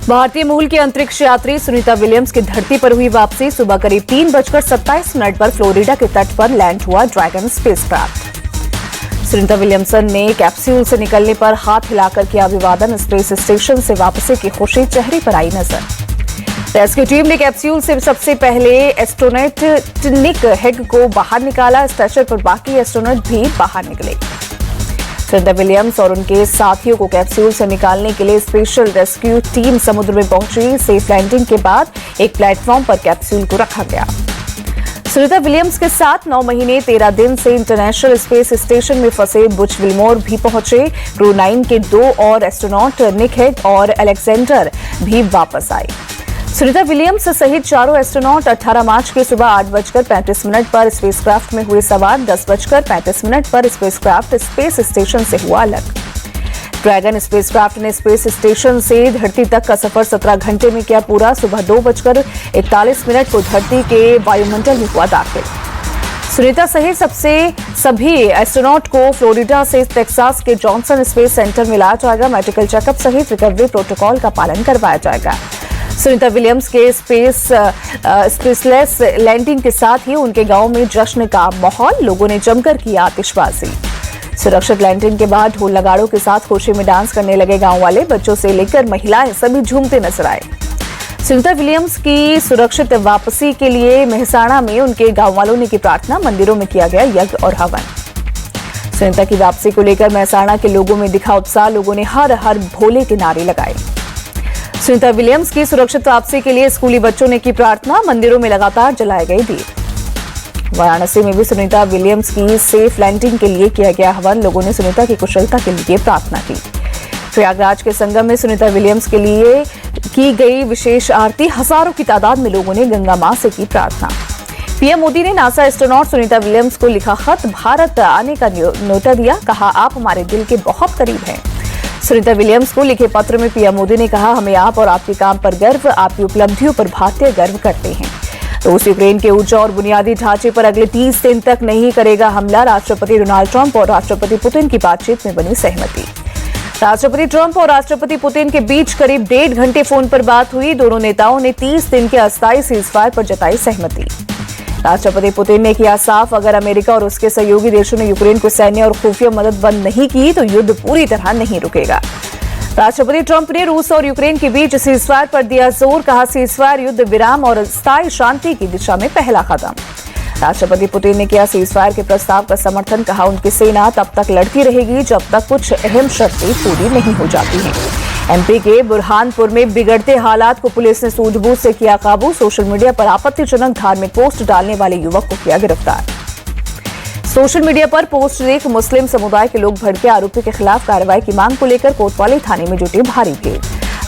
भारतीय मूल की अंतरिक्ष यात्री सुनीता विलियम्स की धरती पर हुई वापसी। सुबह करीब 3:27 पर फ्लोरिडा के तट पर लैंड हुआ ड्रैगन स्पेसक्राफ्ट। सुनीता विलियम्सन ने कैप्सूल से निकलने पर हाथ हिलाकर किया अभिवादन। स्पेस स्टेशन से वापसी की खुशी चेहरे पर आई नजर। रेस्क्यू टीम ने कैप्सूल से सबसे पहले एस्ट्रोनॉट निक हेग को बाहर निकाला। स्ट्रेचर पर बाकी एस्ट्रोनॉट भी बाहर निकले। सुनीता विलियम्स और उनके साथियों को कैप्सूल से निकालने के लिए स्पेशल रेस्क्यू टीम समुद्र में पहुंची। सेफ लैंडिंग के बाद एक प्लेटफॉर्म पर कैप्सूल को रखा गया। सुनीता विलियम्स के साथ 9 महीने 13 दिन से इंटरनेशनल स्पेस स्टेशन में फंसे बुच विल्मोर भी पहुंचे। क्रू 9 के 2 और एस्ट्रोनॉट निक हेग और अलेक्जेंडर भी वापस आए। सुनीता विलियम्स सहित चारों एस्ट्रोनॉट 18 मार्च की सुबह 8:35 पर स्पेसक्राफ्ट में हुए सवार। 10:35 पर स्पेसक्राफ्ट स्पेस स्टेशन से हुआ अलग। ड्रैगन स्पेसक्राफ्ट ने स्पेस स्टेशन से धरती तक का सफर 17 घंटे में किया पूरा। सुबह 2:41 को धरती के वायुमंडल में हुआ दाखिल। सुनीता सहित सभी एस्ट्रोनॉट को फ्लोरिडा से टेक्सास के जॉनसन स्पेस सेंटर में लाया जाएगा। मेडिकल चेकअप सहित रिकवरी प्रोटोकॉल का पालन करवाया जाएगा। सुनीता विलियम्स के स्पेसलेस लैंडिंग के साथ ही उनके गांव में जश्न का माहौल। लोगों ने जमकर किया आतिशबाजी। सुरक्षित लैंडिंग के बाद ढोल नगाड़ों के साथ खुशी में डांस करने लगे गांव वाले। बच्चों से लेकर महिलाएं सभी झूमते नजर आए। सुनीता विलियम्स की सुरक्षित वापसी के लिए मेहसाणा में उनके गांव वालों ने की प्रार्थना। मंदिरों में किया गया यज्ञ और हवन। सुनीता की वापसी को लेकर मेहसाणा के लोगों में दिखा उत्साह। लोगों ने हर हर भोले के नारे लगाए। सुनीता विलियम्स की सुरक्षित वापसी के लिए स्कूली बच्चों ने की प्रार्थना। मंदिरों में लगातार जलाए गए दीप। वाराणसी में भी सुनीता विलियम्स की सेफ लैंडिंग के लिए किया गया हवन। लोगों ने सुनीता की कुशलता के लिए प्रार्थना की। प्रयागराज के संगम में सुनीता विलियम्स के लिए की गई विशेष आरती। हजारों की तादाद में लोगों ने गंगा मां से की प्रार्थना। पीएम मोदी ने नासा एस्ट्रोनॉट सुनीता विलियम्स को लिखा खत। भारत आने का न्योता दिया। कहा, आप हमारे दिल के बहुत करीब हैं। सुनीता विलियम्स को लिखे पत्र में पीएम मोदी ने कहा, हमें आप और आपके काम पर गर्व, आपकी उपलब्धियों पर भारतीय गर्व करते हैं। रूस यूक्रेन के ऊर्जा और बुनियादी ढांचे पर अगले 30 दिन तक नहीं करेगा हमला। राष्ट्रपति डोनाल्ड ट्रंप और राष्ट्रपति पुतिन की बातचीत में बनी सहमति। राष्ट्रपति ट्रंप और राष्ट्रपति पुतिन के बीच करीब 1.5 घंटे फोन पर बात हुई। दोनों नेताओं ने 30 दिन के अस्थायी सीजफायर पर जताई सहमति। राष्ट्रपति पुतिन ने किया साफ, अगर अमेरिका और उसके सहयोगी देशों ने यूक्रेन को सैन्य और खुफिया मदद बंद नहीं की तो युद्ध पूरी तरह नहीं रुकेगा। राष्ट्रपति ट्रंप ने रूस और यूक्रेन के बीच सीजफायर पर दिया जोर। कहा, सीजफायर युद्ध विराम और स्थायी शांति की दिशा में पहला कदम। राष्ट्रपति पुतिन ने किया सीजफायर के प्रस्ताव का समर्थन। कहा, उनकी सेना तब तक लड़ती रहेगी जब तक कुछ अहम शर्तें पूरी नहीं हो जाती हैं। एमपी के बुरहानपुर में बिगड़ते हालात को पुलिस ने सूझबूझ से किया काबू। सोशल मीडिया पर आपत्तिजनक धार्मिक पोस्ट डालने वाले युवक को किया गिरफ्तार। सोशल मीडिया पर पोस्ट देख मुस्लिम समुदाय के लोग भड़के। आरोपी के खिलाफ कार्रवाई की मांग को लेकर कोतवाली थाने में जुटी भारी भीड़।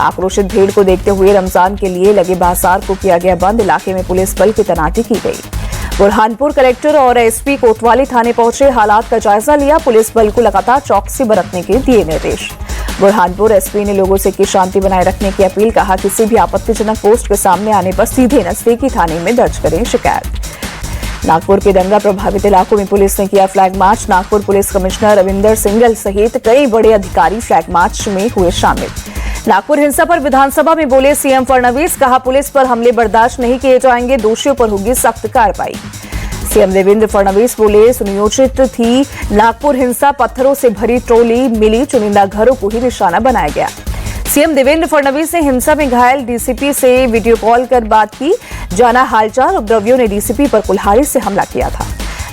आक्रोशित भीड़ को देखते हुए रमजान के लिए लगे बाजार को किया गया बंद। इलाके में पुलिस बल की तैनाती की गई। बुरहानपुर कलेक्टर और एसपी कोतवाली थाने पहुंचे, हालात का जायजा लिया। पुलिस बल को लगातार चौकसी बरतने के दिए निर्देश। बुरहानपुर एसपी ने लोगों से की शांति बनाए रखने की अपील। कहा, किसी भी आपत्तिजनक पोस्ट के सामने आने पर सीधे नजदीकी थाने में दर्ज करें शिकायत। नागपुर के दंगा प्रभावित इलाकों में पुलिस ने किया flag march. Nagpur police commissioner Ravinder Singhal सहित कई बड़े अधिकारी फ्लैग मार्च में हुए शामिल। नागपुर हिंसा पर विधानसभा में बोले सीएम फडणवीस। कहा, पुलिस पर हमले बर्दाश्त नहीं किए जाएंगे, दोषियों पर होगी सख्त कार्रवाई। सीएम देवेंद्र फडणवीस बोले, सुनियोजित थी नागपुर हिंसा, पत्थरों से भरी ट्रॉली मिली, चुनिंदा घरों को ही निशाना बनाया गया। सीएम देवेंद्र फडणवीस ने हिंसा में घायल डीसीपी से वीडियो कॉल कर बात की, जाना हालचाल। उपद्रवियों ने डीसीपी पर कुल्हाड़ी से हमला किया था।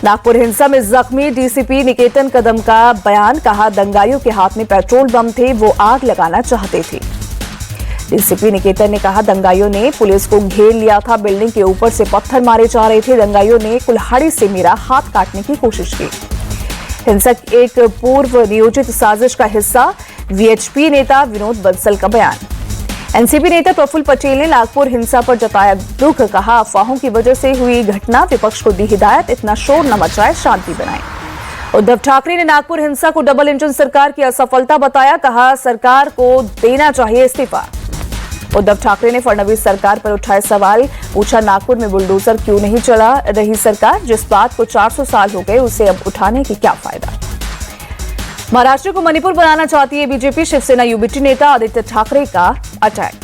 नागपुर हिंसा में जख्मी डीसीपी निकेतन कदम का बयान। कहा, दंगाइयों के हाथ में पेट्रोल बम थे, वो आग लगाना चाहते थे। डीसीपी निकेतन ने कहा, दंगाइयों ने पुलिस को घेर लिया था, बिल्डिंग के ऊपर से पत्थर मारे जा रहे थे। दंगाइयों ने कुल्हाड़ी से मेरा हाथ काटने की कोशिश की। हिंसक एक पूर्व नियोजित साजिश का हिस्सा, वीएचपी नेता विनोद बंसल का बयान। एनसीपी नेता प्रफुल्ल पटेल ने नागपुर हिंसा पर जताया दुख। कहा, अफवाहों की वजह से हुई घटना, विपक्ष को दी हिदायत, इतना शोर न मचाए, शांति बनाए। उद्धव ठाकरे ने नागपुर हिंसा को डबल इंजन सरकार की असफलता बताया। कहा, सरकार को देना चाहिए इस्तीफा। उद्धव ठाकरे ने फडणवीस सरकार पर उठाए सवाल। पूछा, नागपुर में बुलडोजर क्यों नहीं चला रही सरकार? जिस बात को 400 साल हो गए उसे अब उठाने की क्या फायदा। महाराष्ट्र को मणिपुर बनाना चाहती है बीजेपी। शिवसेना यूबीटी नेता आदित्य ठाकरे का अटैक।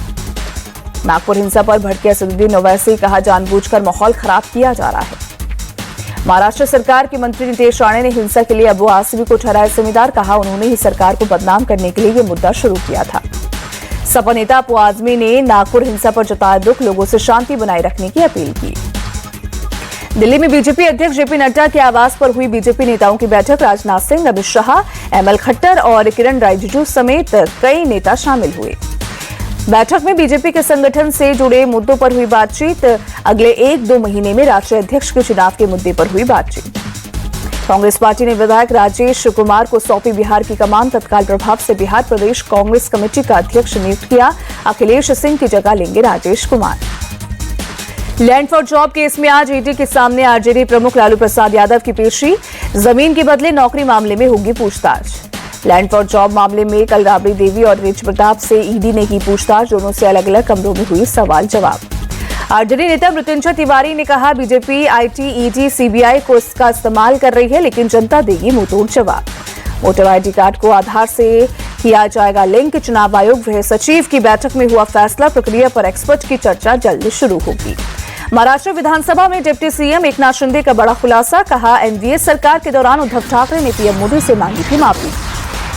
नागपुर हिंसा पर भड़के असदुद्दीन ओवैसी, कहा जानबूझकर माहौल खराब किया जा रहा है। महाराष्ट्र सरकार के मंत्री नितेश राणे ने हिंसा के लिए अबू आसिमी को ठहराया जिम्मेदार, कहा उन्होंने ही सरकार को बदनाम करने के लिए ये मुद्दा शुरू किया था। सपा नेता अबू आजमी ने नागपुर हिंसा पर जताया दुख, लोगों से शांति बनाए रखने की अपील की। दिल्ली में बीजेपी अध्यक्ष जेपी नड्डा के आवास पर हुई बीजेपी नेताओं की बैठक। राजनाथ सिंह, अमित शाह, एमएल खट्टर और किरण रिजिजू समेत कई नेता शामिल हुए। बैठक में बीजेपी के संगठन से जुड़े मुद्दों पर हुई बातचीत। अगले 1-2 महीने में राष्ट्रीय अध्यक्ष के चुनाव के मुद्दे पर हुई बातचीत। कांग्रेस पार्टी ने विधायक राजेश कुमार को सौंपी बिहार की कमान। तत्काल प्रभाव से बिहार प्रदेश कांग्रेस कमेटी का अध्यक्ष नियुक्त किया। अखिलेश सिंह की जगह लेंगे Rajesh Kumar. Land for job case में आज ईडी के सामने आरजेडी प्रमुख लालू प्रसाद यादव की पेशी। जमीन के बदले नौकरी मामले में होगी पूछताछ। लैंड फॉर जॉब मामले में कल राबड़ी देवी और तेज प्रताप से ईडी ने की पूछताछ। दोनों से अलग अलग कमरों में हुई सवाल जवाब। आरजेडी नेता मृत्युंजय तिवारी ने कहा, बीजेपी आईटी, ईडी, सीबीआई को इसका इस्तेमाल कर रही है, लेकिन जनता देगी मुंहतोड़ जवाब। वोटर आईडी कार्ड को आधार से किया जाएगा लिंक। चुनाव आयोग गृह सचिव की बैठक में हुआ फैसला। प्रक्रिया पर एक्सपर्ट की चर्चा जल्द शुरू होगी। महाराष्ट्र विधानसभा में डिप्टी सीएम एकनाथ शिंदे का बड़ा खुलासा, कहा एनडीए सरकार के दौरान उद्धव ठाकरे ने पीएम मोदी से मांगी थी माफी।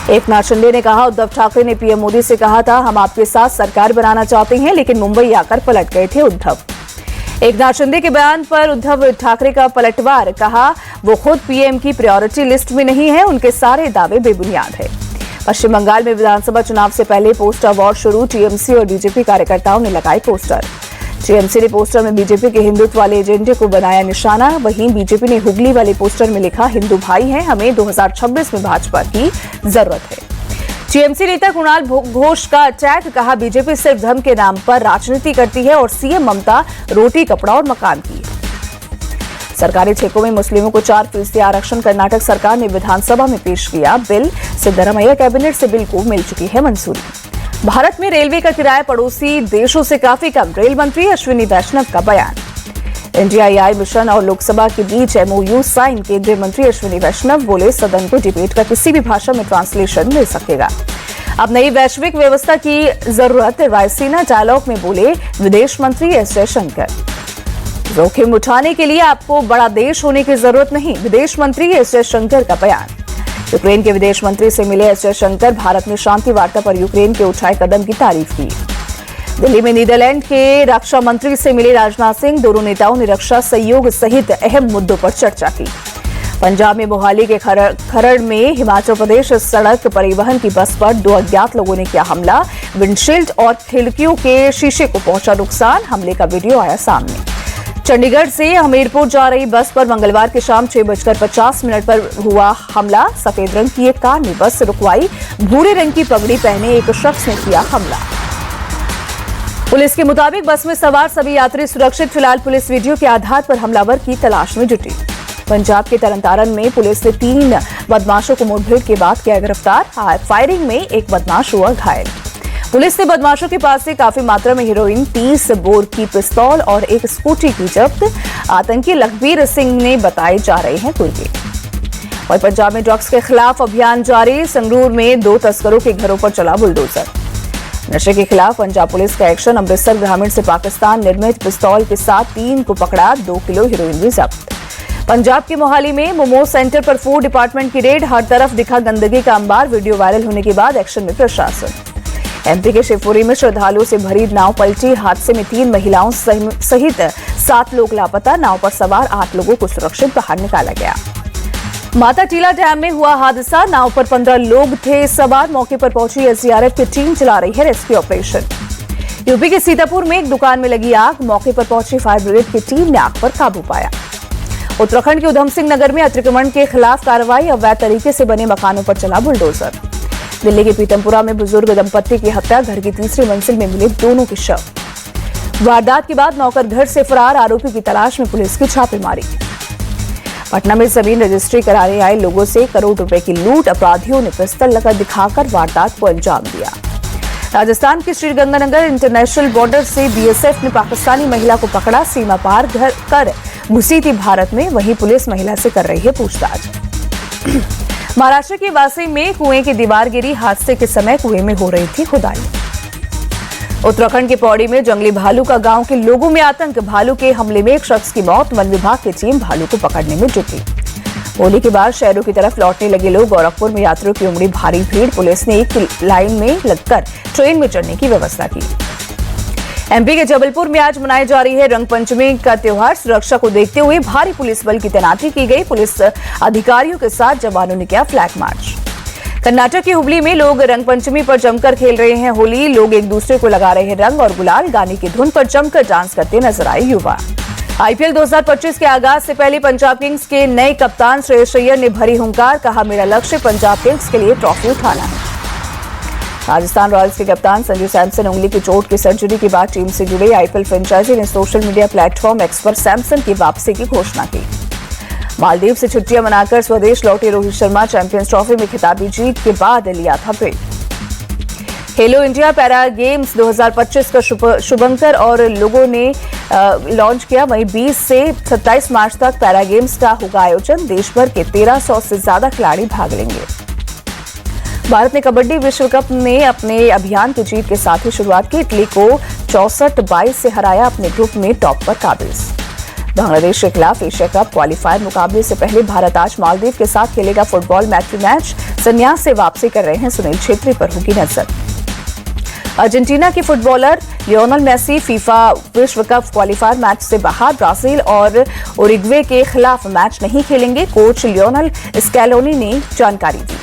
एकनाथ शिंदे ने कहा, उद्धव ठाकरे ने पीएम मोदी से कहा था हम आपके साथ सरकार बनाना चाहते हैं, लेकिन मुंबई आकर पलट गए थे उद्धव। एकनाथ शिंदे के बयान पर उद्धव ठाकरे का पलटवार, कहा वो खुद पीएम की प्रायोरिटी लिस्ट में नहीं है, उनके सारे दावे बेबुनियाद है। पश्चिम बंगाल में विधानसभा चुनाव से पहले पोस्टर वॉर शुरू। टीएमसी और बीजेपी कार्यकर्ताओं ने लगाए पोस्टर। टीएमसी ने पोस्टर में बीजेपी के हिंदुत्व वाले एजेंडे को बनाया निशाना। वहीं बीजेपी ने हुगली वाले पोस्टर में लिखा, हिंदू भाई हैं, हमें 2026 में भाजपा की जरूरत है। टीएमसी नेता कुणाल घोष का अटैक, कहा बीजेपी सिर्फ धर्म के नाम पर राजनीति करती है और सीएम ममता रोटी, कपड़ा और मकान की। सरकारी ठेकों में मुस्लिमों को 4% आरक्षण कर्नाटक सरकार ने विधानसभा में पेश किया बिल। सिद्धरामैया कैबिनेट से बिल को मिल चुकी है मंजूरी। भारत में रेलवे का किराया पड़ोसी देशों से काफी कम। रेल मंत्री अश्विनी वैष्णव का बयान। एनडीआईआई मिशन और लोकसभा के बीच एमओयू साइन। केंद्रीय मंत्री अश्विनी वैष्णव बोले, सदन को डिबेट का किसी भी भाषा में ट्रांसलेशन मिल सकेगा। अब नई वैश्विक व्यवस्था की जरूरत। रायसीना डायलॉग में बोले विदेश मंत्री एस जयशंकर। जोखिम उठाने के लिए आपको बड़ा देश होने की जरूरत नहीं, विदेश मंत्री एस जयशंकर का बयान। यूक्रेन के विदेश मंत्री से मिले एस जयशंकर। भारत में शांति वार्ता पर यूक्रेन के उठाए कदम की तारीफ की। दिल्ली में नीदरलैंड के रक्षा मंत्री से मिले राजनाथ सिंह। दोनों नेताओं ने रक्षा सहयोग सहित अहम मुद्दों पर चर्चा की। पंजाब में मोहाली के खरड़ में हिमाचल प्रदेश सड़क परिवहन की बस पर 2 अज्ञात लोगों ने किया हमला। विंडशील्ड और खिड़कियों के शीशे को पहुंचा नुकसान। हमले का वीडियो आया सामने। चंडीगढ़ से हमीरपुर जा रही बस पर मंगलवार की शाम 6:50 पर हुआ हमला। सफेद रंग की एक कार ने बस रुकवाई। भूरे रंग की पगड़ी पहने एक शख्स ने किया हमला। पुलिस के मुताबिक बस में सवार सभी यात्री सुरक्षित। फिलहाल पुलिस वीडियो के आधार पर हमलावर की तलाश में जुटी। पंजाब के तरनतारन में पुलिस ने 3 बदमाशों को मुठभेड़ के बाद किया गिरफ्तार। फायरिंग में एक बदमाश हुआ घायल। पुलिस ने बदमाशों के पास से काफी मात्रा में हेरोइन, 30 बोर की पिस्तौल और एक स्कूटी की जब्त। आतंकी लखबीर सिंह ने बताए जा रहे हैं कुर्गे। और पंजाब में ड्रग्स के खिलाफ अभियान जारी। संगरूर में 2 तस्करों के घरों पर चला बुलडोजर। नशे के खिलाफ पंजाब पुलिस का एक्शन। अमृतसर ग्रामीण से पाकिस्तान निर्मित पिस्तौल के साथ 3 को पकड़ा। 2 किलो हेरोइन भी जब्त। पंजाब के मोहाली में मोमो सेंटर पर फूड डिपार्टमेंट की रेड। हर तरफ दिखा गंदगी का अंबार। वीडियो वायरल होने के बाद एक्शन में प्रशासन। एमपी के शिवपुरी में श्रद्धालुओं से भरी नाव पलटी। हादसे में 3 महिलाओं सहित 7 लोग लापता। नाव पर सवार 8 लोगों को सुरक्षित बाहर निकाला गया। माता टीला डैम में हुआ हादसा। नाव पर 15 लोग थे सवार। मौके पर पहुंची एसडीआरएफ की टीम चला रही है रेस्क्यू ऑपरेशन। यूपी के सीतापुर में एक दुकान में लगी आग। मौके पर पहुंची फायर ब्रिगेड की टीम ने आग पर काबू पाया। उत्तराखंड के उधम सिंह नगर में अतिक्रमण के खिलाफ कार्रवाई। अवैध तरीके से बने मकानों पर चला बुलडोजर। दिल्ली के पीतमपुरा में बुजुर्ग दंपत्ति की हत्या। घर की 3री मंजिल में मिले दोनों के शव। वारदात के बाद नौकर घर से फरार। आरोपी की तलाश में पुलिस की छापेमारी। पटना में जमीन रजिस्ट्री कराने आए लोगों से करोड़ रुपए की लूट। अपराधियों ने पिस्तौल लगा दिखाकर वारदात को अंजाम दिया। राजस्थान के श्रीगंगानगर इंटरनेशनल बॉर्डर से बीएसएफ ने पाकिस्तानी महिला को पकड़ा। सीमा पार कर घुसी थी भारत में। वहीं पुलिस महिला से कर रही है पूछताछ। महाराष्ट्र के वासी में कुएं की दीवार गिरी। हादसे के समय कुएं में हो रही थी खुदाई। उत्तराखंड के पौड़ी में जंगली भालू का गांव के लोगों में आतंक। भालू के हमले में एक शख्स की मौत। वन विभाग की टीम भालू को पकड़ने में जुटी। होली के बाद शहरों की तरफ लौटने लगे लोग। गोरखपुर में यात्रियों की उमड़ी भारी भीड़। पुलिस ने एक लाइन में लगकर ट्रेन में चढ़ने की व्यवस्था की। एमपी के जबलपुर में आज मनाई जा रही है रंग पंचमी का त्योहार। सुरक्षा को देखते हुए भारी पुलिस बल की तैनाती की गई। पुलिस अधिकारियों के साथ जवानों ने किया फ्लैग मार्च। कर्नाटक की हुबली में लोग रंग पंचमी पर जमकर खेल रहे हैं होली। लोग एक दूसरे को लगा रहे हैं रंग और गुलाल। गाने की धुन पर जमकर डांस करते नजर आए युवा। आईपीएल 2025 के आगाज से पहले पंजाब किंग्स के नए कप्तान श्रेयस अय्यर ने भरी हुंकार। कहा, मेरा लक्ष्य पंजाब किंग्स के लिए ट्रॉफी उठाना है। राजस्थान रॉयल्स के कप्तान संजू सैमसन उंगली की चोट की सर्जरी के बाद टीम से जुड़े। आईपीएल फ्रेंचाइजी ने सोशल मीडिया प्लेटफॉर्म एक्स पर सैमसन की वापसी की घोषणा की। मालदीव से छुट्टियां मनाकर स्वदेश लौटे रोहित शर्मा। चैंपियंस ट्रॉफी में खिताबी जीत के बाद लिया था ब्रेक। खेलो इंडिया पैरा गेम्स 2025 का शुभंकर और लोगों ने लॉन्च किया। वहीं 20 से 27 मार्च तक पैरा गेम्स का होगा आयोजन। देश भर के 1300 से ज्यादा खिलाड़ी भाग लेंगे। भारत ने कबड्डी विश्व कप में अपने अभियान की जीत के साथ ही शुरुआत की। इटली को 64-22 से हराया। अपने ग्रुप में टॉप पर काबिज। बांग्लादेश के खिलाफ एशिया कप क्वालिफायर मुकाबले से पहले भारत आज मालदीव के साथ खेलेगा फुटबॉल मैच। संन्यास से वापसी कर रहे हैं सुनील छेत्री पर होगी नजर। अर्जेंटीना के फुटबॉलर लियोनेल मेसी फीफा विश्व कप क्वालिफायर मैच से बाहर। ब्राजील और उरुग्वे के खिलाफ मैच नहीं खेलेंगे। कोच लियोनेल स्कैलोनी ने जानकारी दी।